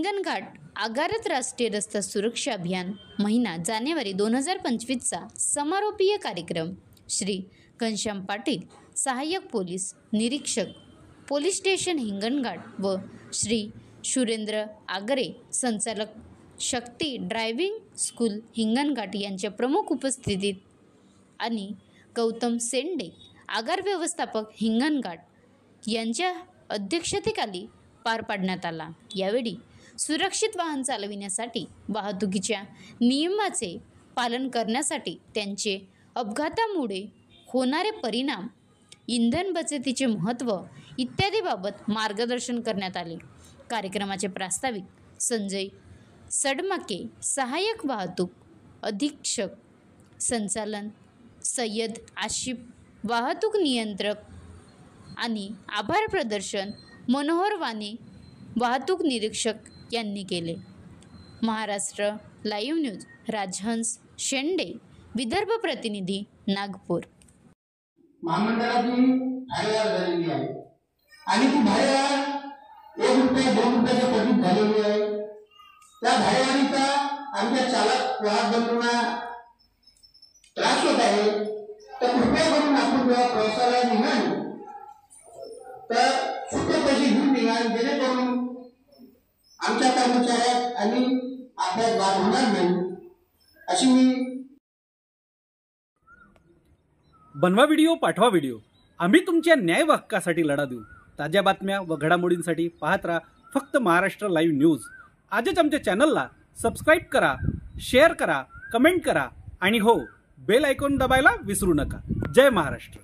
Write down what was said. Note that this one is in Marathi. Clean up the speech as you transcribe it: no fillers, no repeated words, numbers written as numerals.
हिंगणघाट आगारत राष्ट्रीय रस्ता सुरक्षा अभियान महिना जानेवारी 2025चा समारोपीय कार्यक्रम श्री घनश्याम पाटील सहाय्यक पोलीस निरीक्षक पोलीस स्टेशन हिंगणघाट व श्री सुरेंद्र आगरे संचालक शक्ती ड्रायव्हिंग स्कूल हिंगणघाट यांच्या प्रमुख उपस्थितीत आणि गौतम सेंडे आगार व्यवस्थापक हिंगणघाट यांच्या अध्यक्षतेखाली पार पाडण्यात आला। यावेळी सुरक्षित वाहन चालविण्यासाठी वाहतुकीच्या नियमाचे पालन करण्यासाठी त्यांचे अपघातामुळे होणारे परिणाम इंधन बचतीचे महत्त्व इत्यादी बाबत मार्गदर्शन करण्यात आले। कार्यक्रमाचे प्रास्ताविक संजय सडमाके सहाय्यक वाहतूक अधीक्षक संचालन सय्यद आशिफ वाहतूक नियंत्रक आणि आभार प्रदर्शन मनोहर वाने वाहतूक निरीक्षक यांनी केले। महाराष्ट्र लाईव्ह न्यूज राजहंस शेंडे विदर्भ प्रतिनिधी नागपूर। महामंडळातून भाडेवाढ झालेली आहे आणि ती भाडेवाढ 1 रुपया 2 रुपयाच्या पटीत झालेली आहे। त्या भाडेवाढीचा आमच्या चालक वाहक बंधूंना त्रास होत आहे। तर कृपया करून आपण जेव्हा प्रवासाला निघाल तर सुटे पैसे घेऊन निघाल, जेणेकरून आमच्या कर्मचाऱ्यात आणि आपल्यात वाद होणार नाही अशी मी। बनवा व्हिडिओ पाठवा व्हिडिओ, आम्ही तुमच्या न्याय हक्कासाठी लढा देऊ। ताज्या बातम्या व घडामोडींसाठी पाहत राहा फक्त महाराष्ट्र लाईव्ह न्यूज। आजच आमच्या चॅनलला सबस्क्राईब करा, शेअर करा, कमेंट करा आणि हो बेल आयकॉन दबायला विसरू नका। जय महाराष्ट्र।